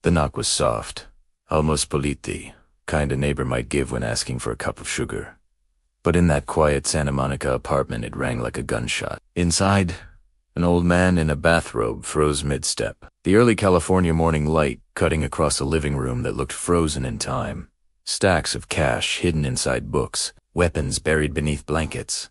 The knock was soft, almost polite, kind a neighbor might give when asking for a cup of sugar. But in that quiet Santa Monica apartment it rang like a gunshot. Inside, an old man in a bathrobe froze mid-step, the early California morning light cutting across a living room that looked frozen in time. Stacks of cash hidden inside books, weapons buried beneath blankets,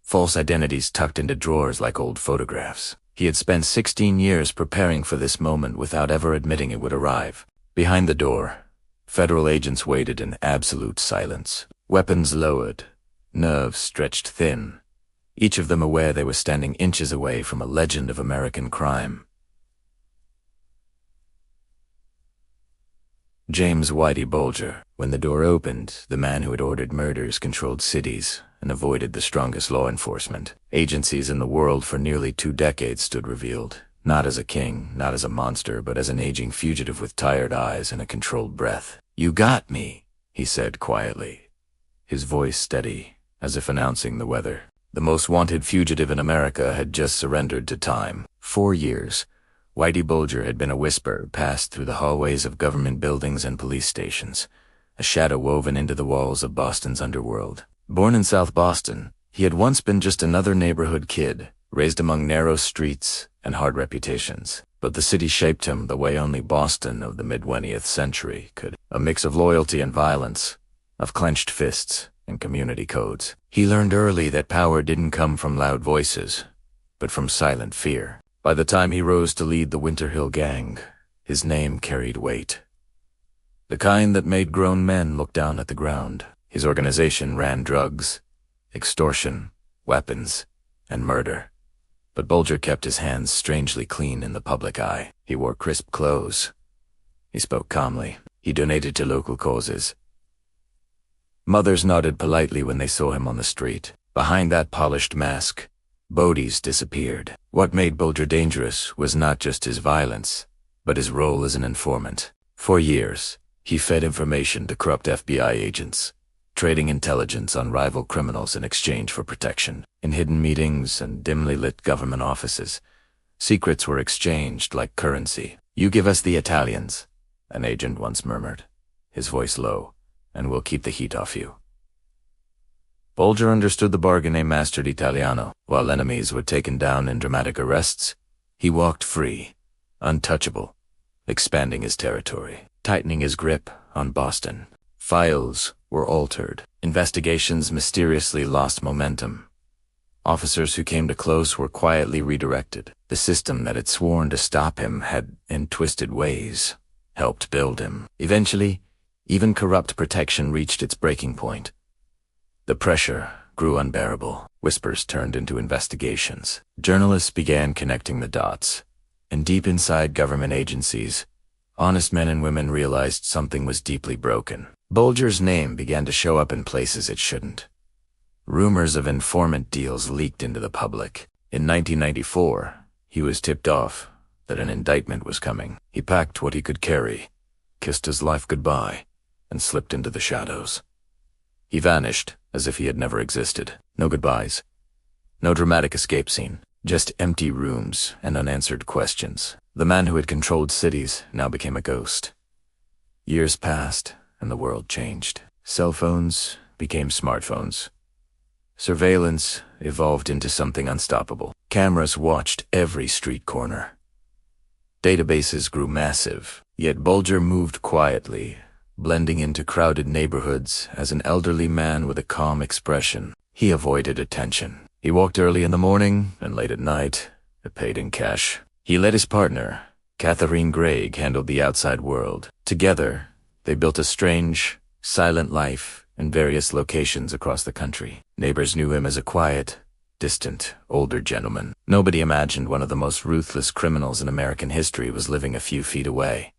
false identities tucked into drawers like old photographs. He had spent 16 years preparing for this moment without ever admitting it would arrive. Behind the door, federal agents waited in absolute silence, weapons lowered, nerves stretched thin, each of them aware they were standing inches away from a legend of American crime. James Whitey Bulger. When the door opened, the man who had ordered murders controlled cities and avoided the strongest law enforcement agencies in the world for nearly 2 decades stood revealed, not as a king, not as a monster, but as an aging fugitive with tired eyes and a controlled breath. "You got me," he said quietly, his voice steady, as if announcing the weather. The most wanted fugitive in America had just surrendered to time. 4 years. Whitey Bulger had been a whisper passed through the hallways of government buildings and police stations, a shadow woven into the walls of Boston's underworld. Born in South Boston, he had once been just another neighborhood kid, raised among narrow streets and hard reputations. But the city shaped him the way only Boston of the mid-20th century could, a mix of loyalty and violence, of clenched fists and community codes. He learned early that power didn't come from loud voices, but from silent fear. By the time he rose to lead the Winter Hill Gang, his name carried weight. The kind that made grown men look down at the ground. His organization ran drugs, extortion, weapons, and murder. But Bulger kept his hands strangely clean in the public eye. He wore crisp clothes. He spoke calmly. He donated to local causes. Mothers nodded politely when they saw him on the street. Behind that polished mask, bodies disappeared. What made Bulger dangerous was not just his violence, but his role as an informant. For years, he fed information to corrupt FBI agents, trading intelligence on rival criminals in exchange for protection. In hidden meetings and dimly lit government offices, secrets were exchanged like currency. "You give us the Italians," an agent once murmured, his voice low, "and we'll keep the heat off you." Bulger understood the bargain. He mastered Italiano. While enemies were taken down in dramatic arrests, he walked free, untouchable, expanding his territory, tightening his grip on Boston. Files were altered. Investigations mysteriously lost momentum. Officers who came too close were quietly redirected. The system that had sworn to stop him had, in twisted ways, helped build him. Eventually, even corrupt protection reached its breaking point. The pressure grew unbearable. Whispers turned into investigations. Journalists began connecting the dots. And deep inside government agencies, honest men and women realized something was deeply broken. Bulger's name began to show up in places it shouldn't. Rumors of informant deals leaked into the public. In 1994, he was tipped off that an indictment was coming. He packed what he could carry, kissed his life goodbye, and slipped into the shadows. He vanished as if he had never existed. No goodbyes. No dramatic escape scene. Just empty rooms and unanswered questions. The man who had controlled cities now became a ghost. Years passed, and the world changed. Cell phones became smartphones. Surveillance evolved into something unstoppable. Cameras watched every street corner. Databases grew massive, yet Bulger moved quietly, blending into crowded neighborhoods as an elderly man with a calm expression. He avoided attention. He walked early in the morning and late at night, paid in cash. He let his partner, Catherine Gregg, handle the outside world. Together, they built a strange, silent life in various locations across the country. Neighbors knew him as a quiet, distant, older gentleman. Nobody imagined one of the most ruthless criminals in American history was living a few feet away,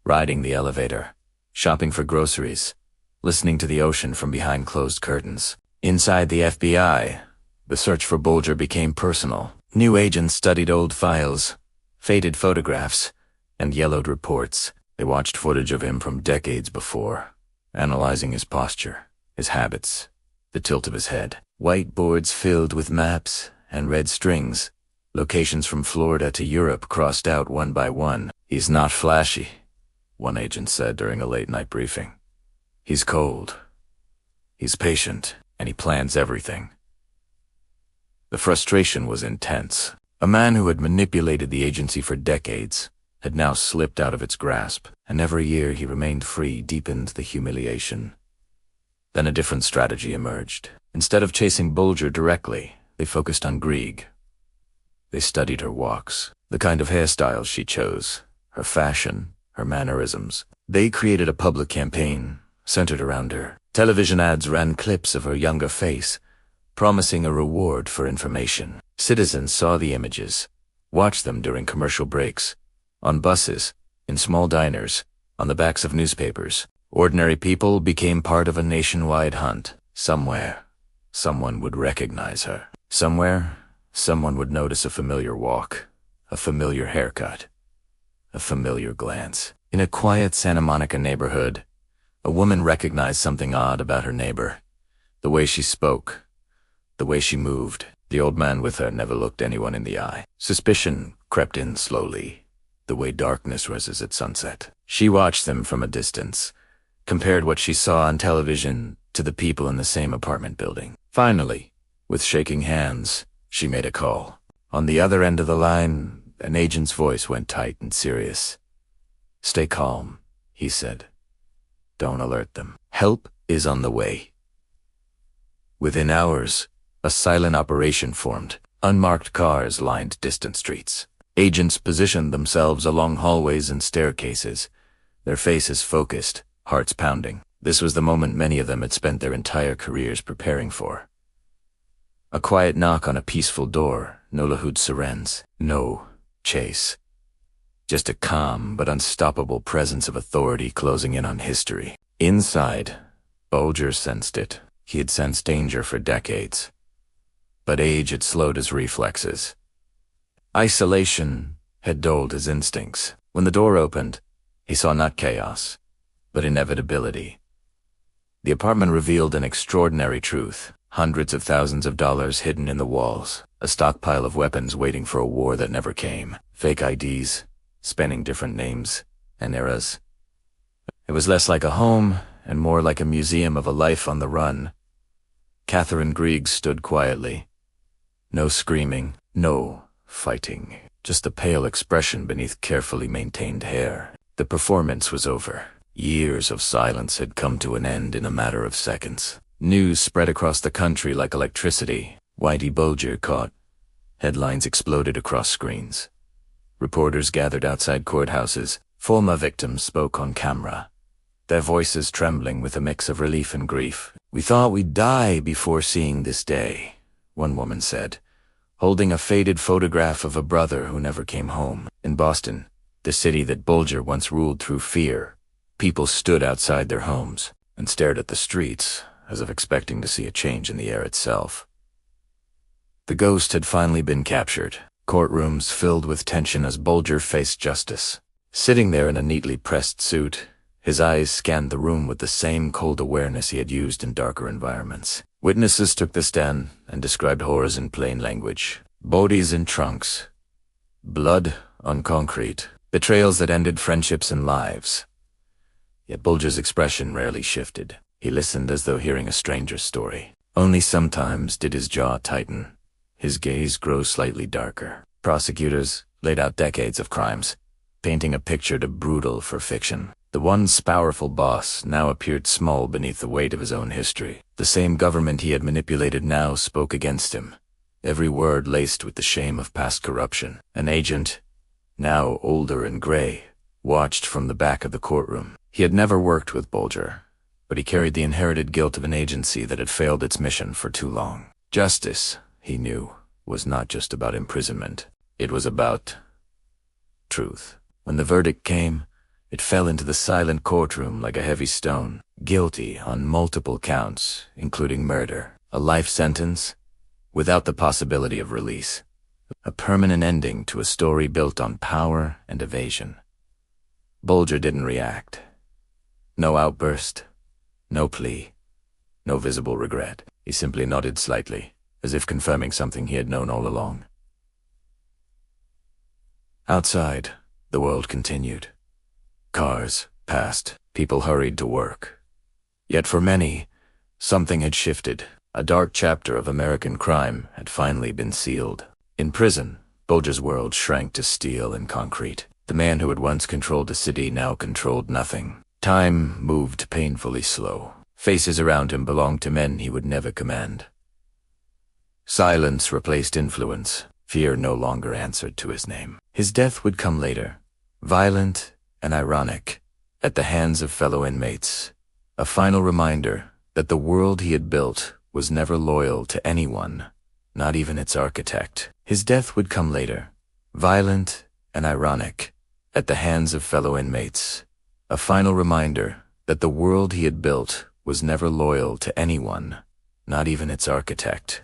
riding the elevator, shopping for groceries, listening to the ocean from behind closed curtains. Inside the FBI, the search for Bulger became personal. New agents studied old files, faded photographs, and yellowed reports. They watched footage of him from decades before, analyzing his posture, his habits, the tilt of his head. Whiteboards filled with maps and red strings. Locations from Florida to Europe crossed out one by one. "He's not flashy," one agent said during a late-night briefing. "He's cold. He's patient, and he plans everything." The frustration was intense. A man who had manipulated the agency for decades had now slipped out of its grasp, and every year he remained free deepened the humiliation. Then a different strategy emerged. Instead of chasing Bulger directly, they focused on Grieg. They studied her walks, the kind of hairstyles she chose, her fashion, her mannerisms. They created a public campaign centered around her. Television ads ran clips of her younger face, promising a reward for information. Citizens saw the images, watched them during commercial breaks, on buses, in small diners, on the backs of newspapers. Ordinary people became part of a nationwide hunt. Somewhere, someone would recognize her. Somewhere, someone would notice a familiar walk, a familiar haircut, a familiar glance. In a quiet Santa Monica neighborhood, a woman recognized something odd about her neighbor. The way she spoke, the way she moved. The old man with her never looked anyone in the eye. Suspicion crept in slowly, the way darkness rises at sunset. She watched them from a distance, compared what she saw on television to the people in the same apartment building. Finally, with shaking hands, she made a call. On the other end of the line, an agent's voice went tight and serious. "Stay calm," he said. "Don't alert them. Help is on the way." Within hours, a silent operation formed. Unmarked cars lined distant streets. Agents positioned themselves along hallways and staircases, their faces focused, hearts pounding. This was the moment many of them had spent their entire careers preparing for. A quiet knock on a peaceful door, no Lahoud sirens, no chase. Just a calm but unstoppable presence of authority closing in on history. Inside, Bulger sensed it. He had sensed danger for decades. But age had slowed his reflexes. Isolation had dulled his instincts. When the door opened, he saw not chaos, but inevitability. The apartment revealed an extraordinary truth. Hundreds of thousands of dollars hidden in the walls. A stockpile of weapons waiting for a war that never came. Fake IDs, spanning different names and eras. It was less like a home and more like a museum of a life on the run. Catherine Grieg stood quietly. No screaming, no fighting, just a pale expression beneath carefully maintained hair. The performance was over. Years of silence had come to an end in a matter of seconds. News spread across the country like electricity. Whitey Bulger caught. Headlines exploded across screens. Reporters gathered outside courthouses. Former victims spoke on camera, their voices trembling with a mix of relief and grief. "We thought we'd die before seeing this day," one woman said, holding a faded photograph of a brother who never came home. In Boston, the city that Bulger once ruled through fear, people stood outside their homes and stared at the streets, as if expecting to see a change in the air itself. The ghost had finally been captured. Courtrooms filled with tension as Bulger faced justice. Sitting there in a neatly pressed suit, his eyes scanned the room with the same cold awareness he had used in darker environments. Witnesses took the stand and described horrors in plain language. Bodies in trunks, blood on concrete, betrayals that ended friendships and lives. Yet Bulger's expression rarely shifted. He listened as though hearing a stranger's story. Only sometimes did his jaw tighten, his gaze grow slightly darker. Prosecutors laid out decades of crimes, painting a picture too brutal for fiction. The once powerful boss now appeared small beneath the weight of his own history. The same government he had manipulated now spoke against him, every word laced with the shame of past corruption. An agent, now older and gray, watched from the back of the courtroom. He had never worked with Bulger, but he carried the inherited guilt of an agency that had failed its mission for too long. Justice, he knew, was not just about imprisonment. It was about truth. When the verdict came, it fell into the silent courtroom like a heavy stone. Guilty on multiple counts, including murder. A life sentence, without the possibility of release. A permanent ending to a story built on power and evasion. Bulger didn't react. No outburst, no plea, no visible regret. He simply nodded slightly, as if confirming something he had known all along. Outside, the world continued. Cars, passed, people hurried to work. Yet for many, something had shifted. A dark chapter of American crime had finally been sealed. In prison, Bulger's world shrank to steel and concrete. The man who had once controlled a city now controlled nothing. Time moved painfully slow. Faces around him belonged to men he would never command. Silence replaced influence. Fear no longer answered to his name. His death would come later, violent and ironic, at the hands of fellow inmates. A final reminder that the world he had built was never loyal to anyone, not even its architect. His death would come later, violent and ironic, at the hands of fellow inmates. A final reminder that the world he had built was never loyal to anyone, not even its architect.